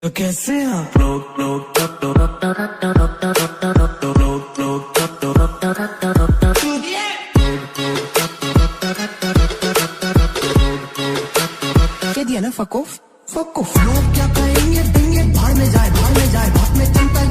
तो कैसे आप लोग कह दिया ना फक ऑफ। लोग क्या कहेंगे देंगे भाड़ में जाए भाड़ में जाए भाड़ में चिंता